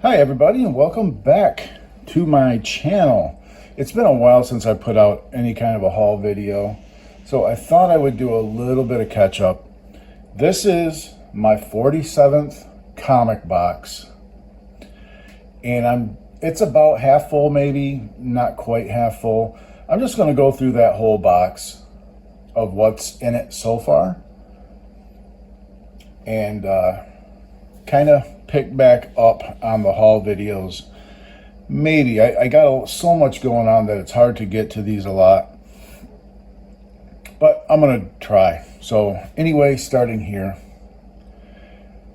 Hi everybody and welcome back to my channel. It's been a while since I put out any kind of a haul video, so I thought I would do a little bit of catch up. This is my 47th comic box and it's about half full, maybe not quite half full. I'm just going to go through that whole box of what's in it so far and kind of pick back up on the haul videos. Maybe I got so much going on that it's hard to get to these a lot, but I'm gonna try. So anyway, starting here,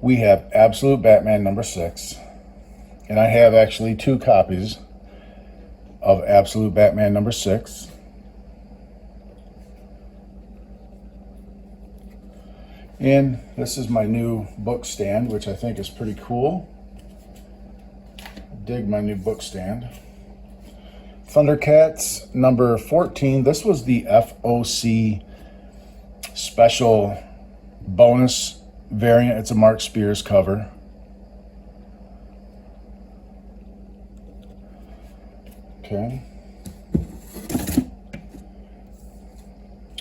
we have Absolute Batman number 6, and I have actually 2 copies of Absolute Batman number 6. And this is my new book stand, which I think is pretty cool. Dig my new book stand. Thundercats number 14. This was the FOC special bonus variant. It's a Mark Spears cover. Okay.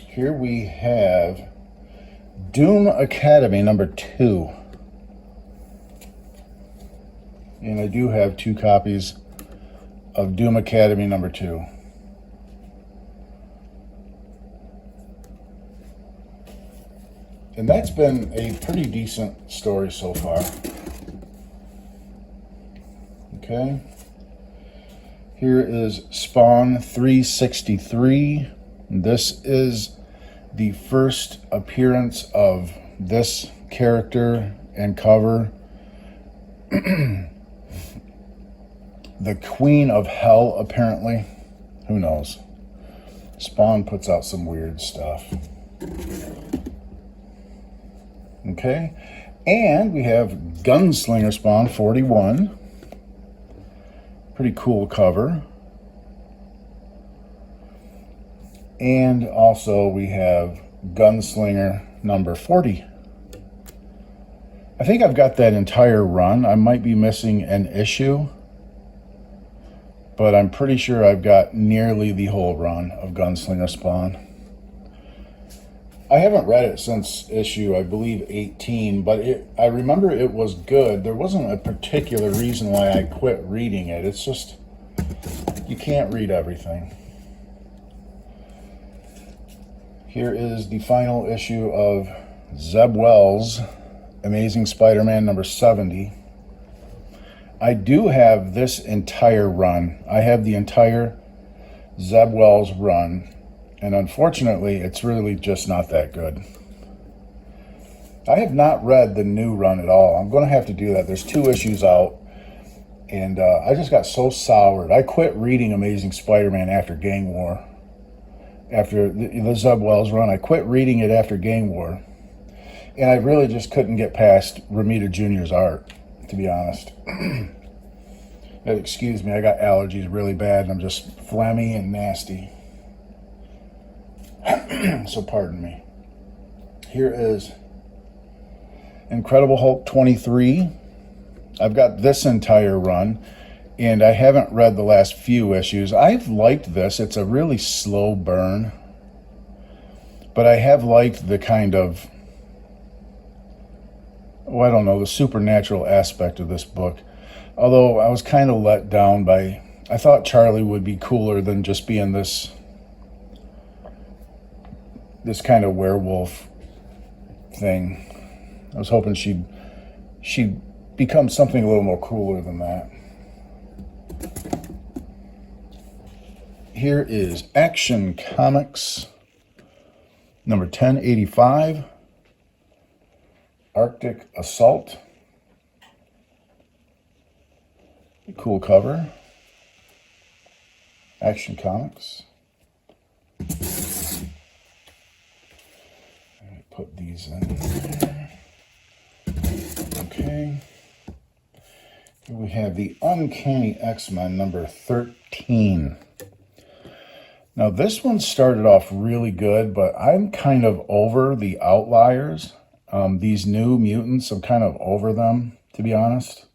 Here we have Doom Academy number 2. And I do have 2 copies of Doom Academy number 2. And that's been a pretty decent story so far. Okay. Here is Spawn 363. This is the first appearance of this character and cover. The Queen of Hell, apparently. Who knows? Spawn puts out some weird stuff. Okay. And we have Gunslinger Spawn 41. Pretty cool cover. And also we have Gunslinger number 40. I think I've got that entire run. I might be missing an issue, but I'm pretty sure I've got nearly the whole run of Gunslinger Spawn. I haven't read it since issue, I believe, 18, but I remember it was good. There wasn't a particular reason why I quit reading it. It's just, you can't read everything. Here is the final issue of Zeb Wells' Amazing Spider-Man number 70. I do have this entire run. I have the entire Zeb Wells run, and unfortunately, it's really just not that good. I have not read the new run at all. I'm going to have to do that. There's 2 issues out, and I just got so soured. I quit reading Amazing Spider-Man after Gang War. After the Zeb Wells run, I quit reading it after Gang War. And I really just couldn't get past Romita Jr.'s art, to be honest. Excuse me, I got allergies really bad, and I'm just phlegmy and nasty. So pardon me. Here is Incredible Hulk 23. I've got this entire run, and I haven't read the last few issues. I've liked this. It's a really slow burn, but I have liked the kind of, I don't know, the supernatural aspect of this book. Although I was kind of let down by, I thought Charlie would be cooler than just being this kind of werewolf thing. I was hoping she'd become something a little more cooler than that. Here is Action Comics number 1085, Arctic Assault. Cool cover. Action Comics. Put these in there. Okay. Here we have the Uncanny X-Men number 13. Now this one started off really good, but I'm kind of over the outliers. These new mutants, I'm kind of over them, to be honest.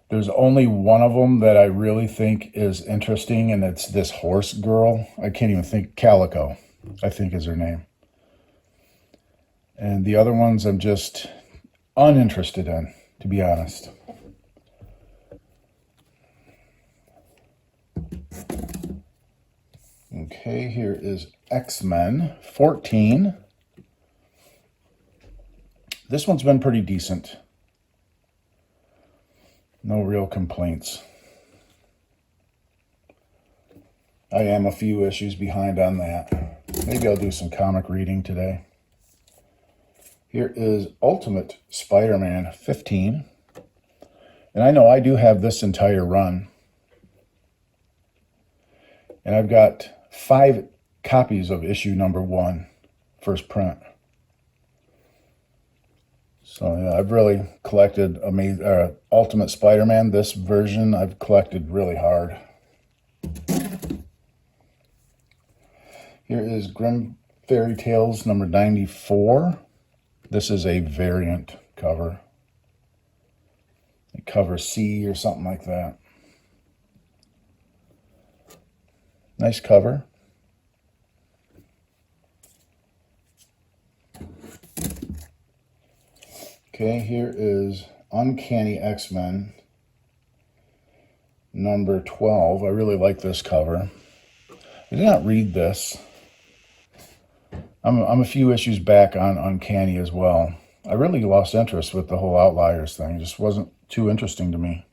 There's only one of them that I really think is interesting, and it's this horse girl. I can't even think. Calico, I think is her name. And the other ones I'm just uninterested in, to be honest. Okay, here is X-Men 14. This one's been pretty decent. No real complaints. I am a few issues behind on that. Maybe I'll do some comic reading today. Here is Ultimate Spider-Man 15. And I know I do have this entire run. And I've got 5 copies of issue number 1, first print. So yeah, I've really collected Ultimate Spider-Man. This version I've collected really hard. Here is Grim Fairy Tales number 94. This is a variant cover. Cover C or something like that. Nice cover. Okay, here is Uncanny X-Men number 12. I really like this cover. I did not read this. I'm a few issues back on Uncanny as well. I really lost interest with the whole Outliers thing. It just wasn't too interesting to me.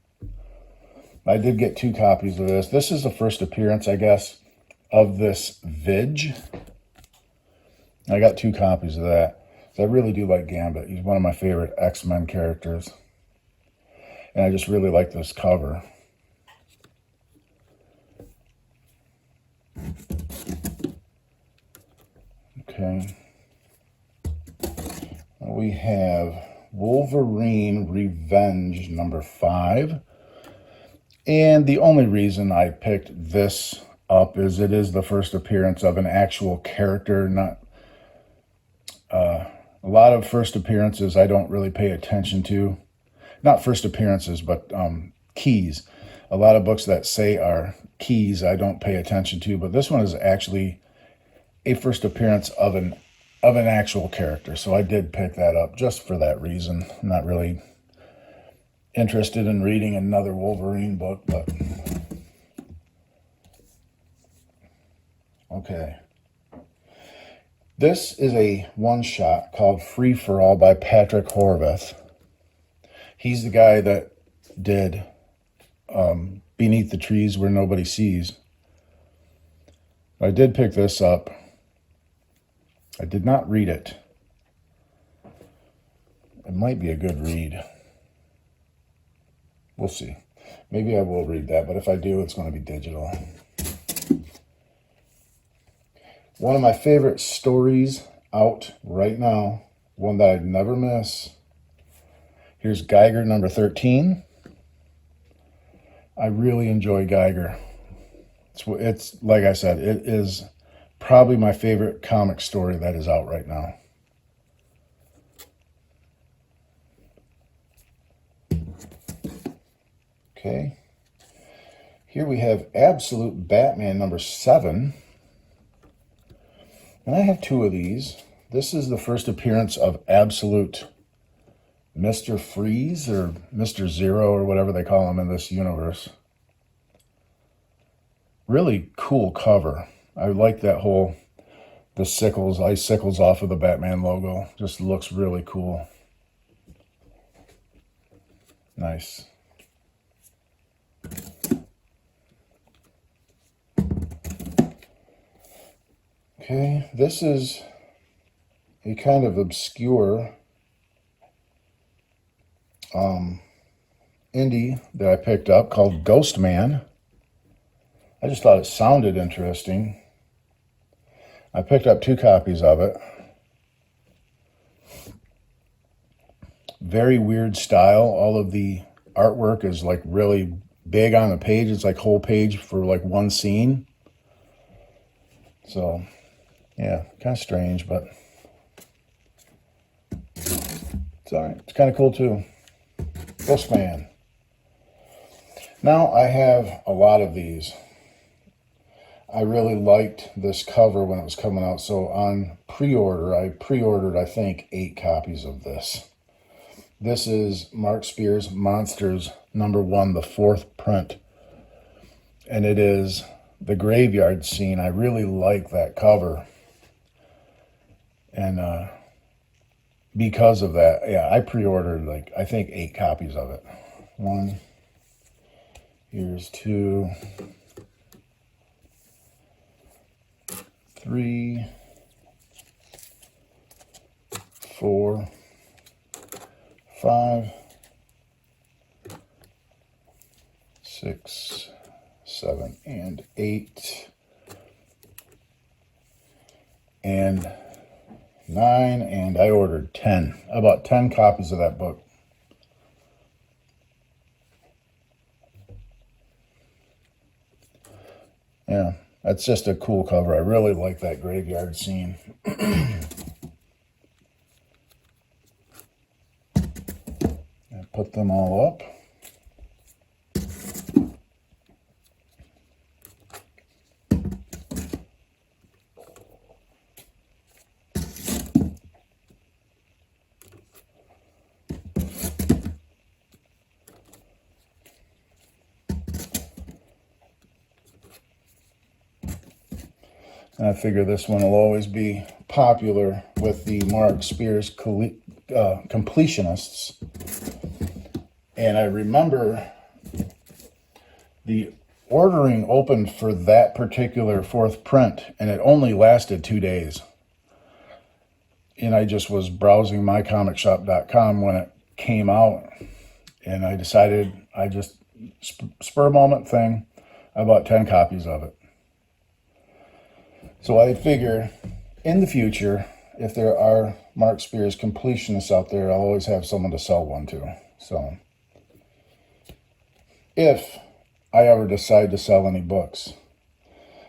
I did get 2 copies of this. This is the first appearance, I guess, of this Vidge. I got 2 copies of that. I really do like Gambit. He's one of my favorite X-Men characters. And I just really like this cover. Okay. We have Wolverine Revenge number 5. And the only reason I picked this up is it is the first appearance of an actual character, not a lot of first appearances I don't really pay attention to. Not first appearances, but keys. A lot of books that say are keys I don't pay attention to, but this one is actually a first appearance of an actual character. So I did pick that up just for that reason. I'm not really interested in reading another Wolverine book, but okay. This is a one-shot called Free for All by Patrick Horvath. He's the guy that did Beneath the Trees Where Nobody Sees. I did pick this up. I did not read it. It might be a good read. We'll see. Maybe I will read that, but if I do, it's going to be digital. One of my favorite stories out right now, one that I'd never miss. Here's Geiger number 13. I really enjoy Geiger. It's like I said, it is probably my favorite comic story that is out right now. Okay. Here we have Absolute Batman number 7. And I have 2 of these. This is the first appearance of Absolute Mr. Freeze or Mr. Zero or whatever they call him in this universe. Really cool cover. I like that whole, the sickles, icicles off of the Batman logo. Just looks really cool. Nice. Okay, this is a kind of obscure indie that I picked up called Ghost Man. I just thought it sounded interesting. I picked up 2 copies of it. Very weird style. All of the artwork is like really big on the page. It's like whole page for like one scene. So yeah, kind of strange, but it's all right. It's kind of cool too. Ghost Man. Now I have a lot of these. I really liked this cover when it was coming out, so on pre-order, I pre-ordered, I think, 8 copies of this. This is Mark Spears' Monsters #1, the 4th print. And it is the graveyard scene. I really like that cover. And because of that, yeah, I pre-ordered, like, I think 8 copies of it. 1, here's 2, 3, 4, 5, 6, 7, and 8, and 9, and I ordered 10. I bought 10 copies of that book. Yeah, that's just a cool cover. I really like that graveyard scene. Put them all up. And I figure this one will always be popular with the Mark Spears completionists. And I remember the ordering opened for that particular 4th print, and it only lasted 2 days. And I just was browsing mycomicshop.com when it came out, and I decided, I just, spur moment thing, I bought 10 copies of it. So I figure in the future, if there are Mark Spears completionists out there, I'll always have someone to sell one to. So if I ever decide to sell any books,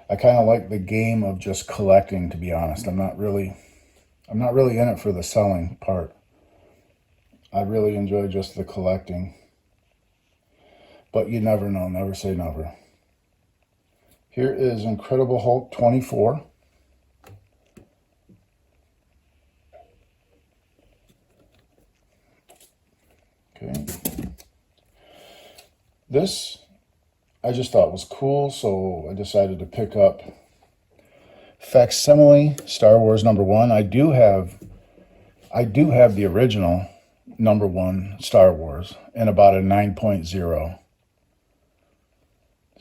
I kind of like the game of just collecting, to be honest. I'm not really in it for the selling part. I really enjoy just the collecting. But you never know, never say never. Here is Incredible Hulk 24. Okay. This I just thought was cool, so I decided to pick up Facsimile Star Wars #1. I do have the original #1 Star Wars in about a 9.0.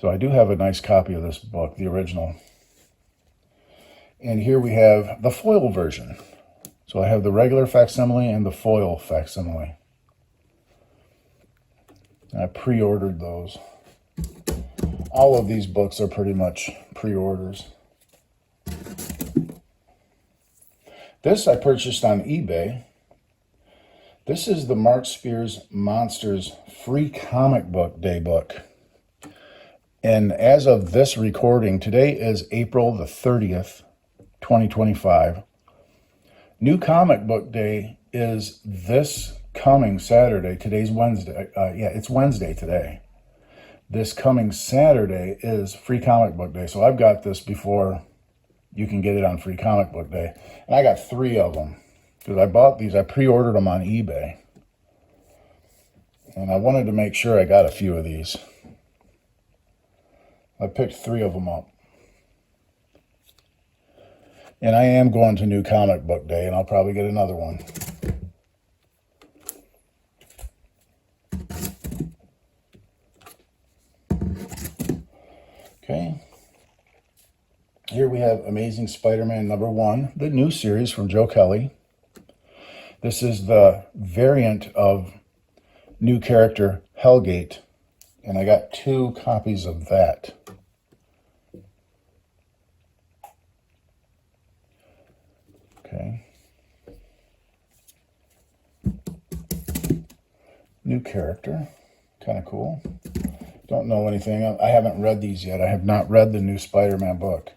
So I do have a nice copy of this book, the original. And here we have the foil version. So I have the regular facsimile and the foil facsimile. I pre-ordered those. All of these books are pretty much pre-orders. This I purchased on eBay. This is the Mark Spears Monsters Free Comic Book Day book. And as of this recording, today is April the 30th, 2025. New Comic Book Day is this coming Saturday. Today's Wednesday. It's Wednesday today. This coming Saturday is Free Comic Book Day. So I've got this before you can get it on Free Comic Book Day. And I got 3 of them because I bought these. I pre-ordered them on eBay. And I wanted to make sure I got a few of these. I picked 3 of them up. And I am going to New Comic Book Day, and I'll probably get another one. Okay. Here we have Amazing Spider-Man #1, the new series from Joe Kelly. This is the variant of new character Hellgate, and I got 2 copies of that. Okay. New character, kind of cool. Don't know anything. I haven't read these yet. I have not read the new Spider-Man book.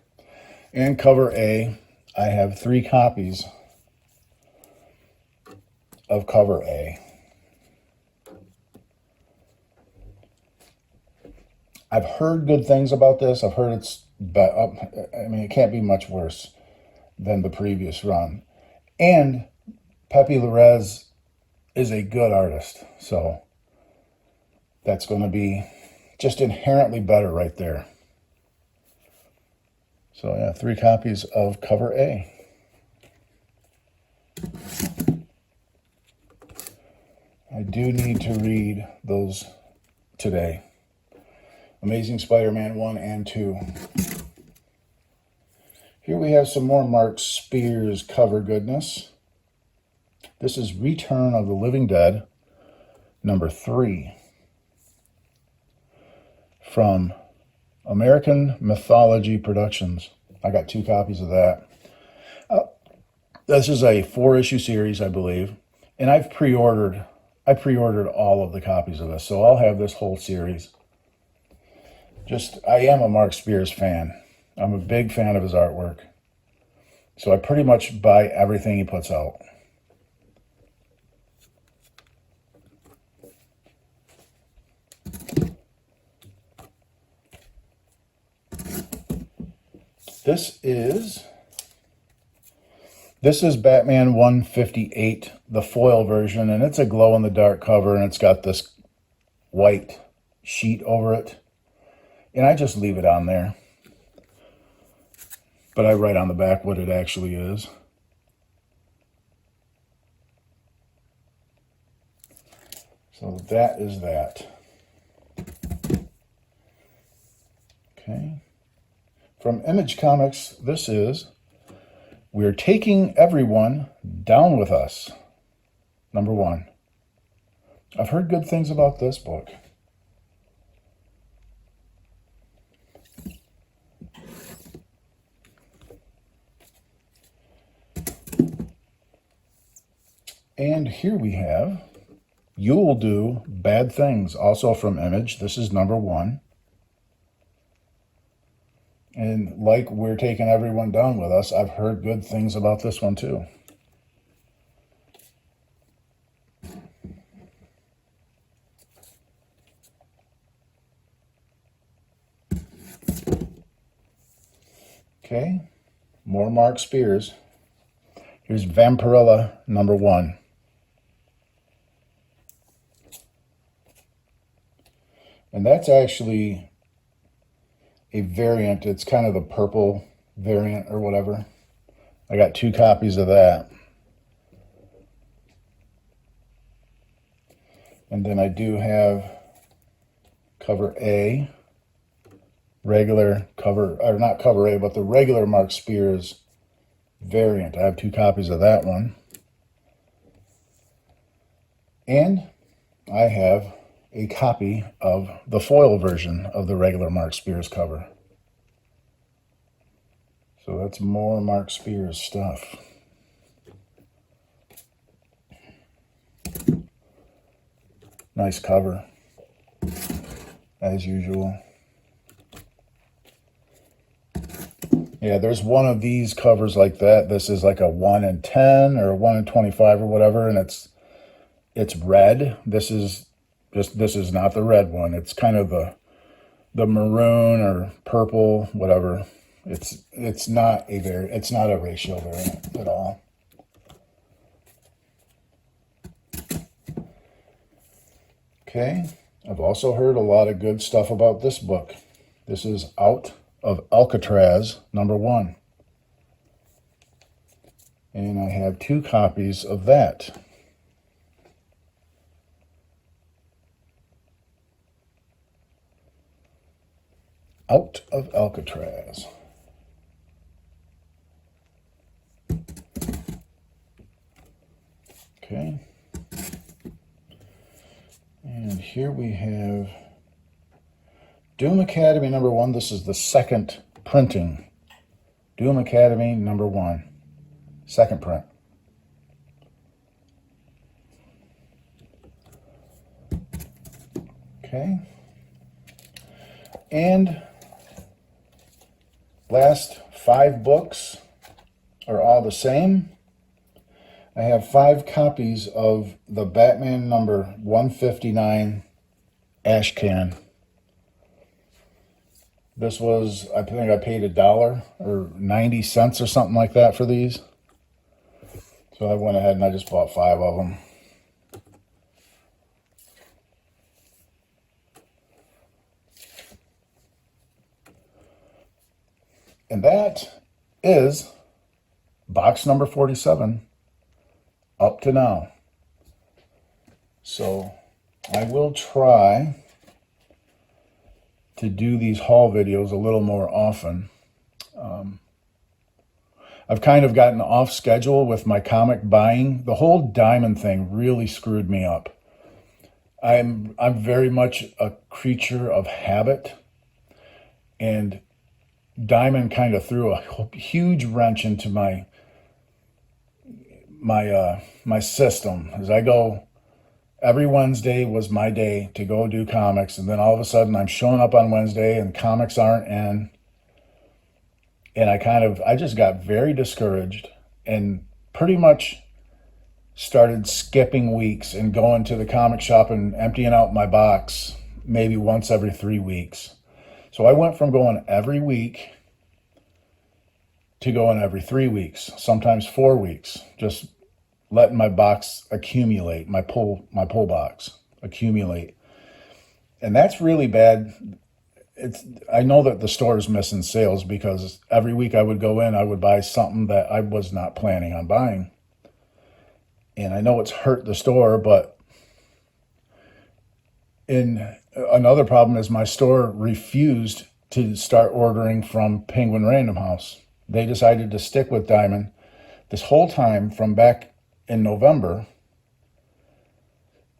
And cover A, I have 3 copies of cover A. I've heard good things about this. I've heard I mean, it can't be much worse than the previous run. And Pepe Larraz is a good artist, so that's going to be just inherently better right there. So yeah, 3 copies of cover A. I do need to read those today. Amazing Spider-Man 1 and 2. Here we have some more Mark Spears cover goodness. This is Return of the Living Dead, number 3. From American Mythology Productions. I got 2 copies of that. This is a 4-issue series, I believe. And I pre-ordered all of the copies of this, so I'll have this whole series. I am a Mark Spears fan. I'm a big fan of his artwork. So I pretty much buy everything he puts out. This is Batman 158, the foil version, and it's a glow-in-the-dark cover, and it's got this white sheet over it. And I just leave it on there. But I write on the back what it actually is. So that is that. Okay. From Image Comics, this is We're Taking Everyone Down With Us, number 1. I've heard good things about this book. And here we have You'll Do Bad Things, also from Image. This is number 1. And like We're Taking Everyone Down With Us, I've heard good things about this one too. Okay, more Mark Spears. Here's Vampirella, number 1. And that's actually a variant. It's kind of the purple variant or whatever. I got 2 copies of that. And then I do have cover A, regular cover, or not cover A, but the regular Mark Spears variant. I have 2 copies of that one. And I have a copy of the foil version of the regular Mark Spears cover. So that's more Mark Spears stuff. Nice cover, as usual. Yeah, there's one of these covers like that. This is like a 1 in 10 or 1 in 25 or whatever, and it's red. This is not the red one. It's kind of the maroon or purple, whatever. It's not a ratio variant at all. Okay, I've also heard a lot of good stuff about this book. This is Out of Alcatraz, number 1. And I have 2 copies of that. Out of Alcatraz. Okay. And here we have Doom Academy number 1. This is the second printing. Doom Academy number 1. Second print. Okay. And last 5 books are all the same. I have 5 copies of the Batman number 159 Ash Can. This was, I think I paid $1 or 90 cents or something like that for these. So I went ahead and I just bought 5 of them. And that is box number 47 up to now. So I will try to do these haul videos a little more often. I've kind of gotten off schedule with my comic buying. The whole diamond thing really screwed me up. I'm very much a creature of habit, and diamond kind of threw a huge wrench into my system. As I go, every Wednesday was my day to go do comics, and then all of a sudden I'm showing up on Wednesday and comics aren't in. And I just got very discouraged and pretty much started skipping weeks and going to the comic shop and emptying out my box maybe once every 3 weeks. So I went from going every week to going every 3 weeks, sometimes 4 weeks, just letting my box accumulate, my pull box accumulate. And that's really bad. I know that the store is missing sales because every week I would go in, I would buy something that I was not planning on buying. And I know it's hurt the store, but another problem is my store refused to start ordering from Penguin Random House. They decided to stick with Diamond this whole time from back in November.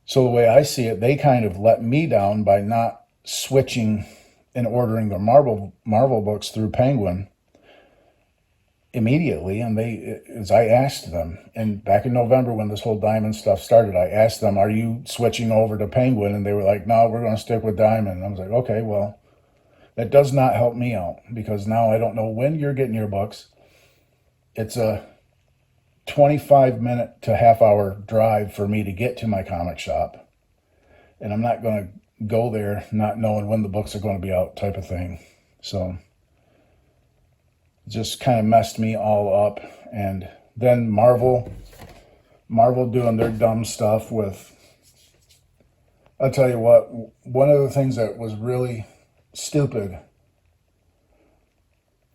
So the way I see it, they kind of let me down by not switching and ordering their Marvel books through Penguin immediately. And as I asked them, and back in November when this whole Diamond stuff started, I asked them, are you switching over to Penguin? And they were like, no, we're going to stick with Diamond. And I was like, okay, well, that does not help me out because now I don't know when you're getting your books. It's a 25-minute to half-hour drive for me to get to my comic shop. And I'm not going to go there not knowing when the books are going to be out type of thing. So it just kind of messed me all up. And then Marvel doing their dumb stuff with, I'll tell you what, one of the things that was really stupid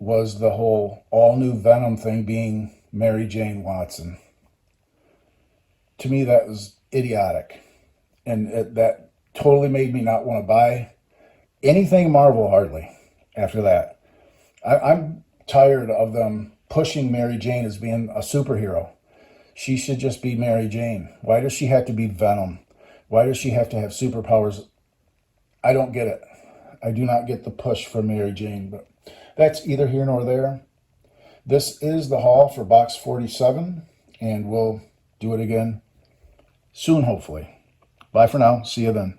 was the whole all new Venom thing being Mary Jane Watson. To me, that was idiotic. And that totally made me not want to buy anything Marvel hardly after that. I'm tired of them pushing Mary Jane as being a superhero. She should just be Mary Jane. Why does she have to be Venom? Why does she have to have superpowers? I don't get it. I do not get the push for Mary Jane, but that's either here nor there. This is the haul for box 47, and we'll do it again soon, hopefully. Bye for now. See you then.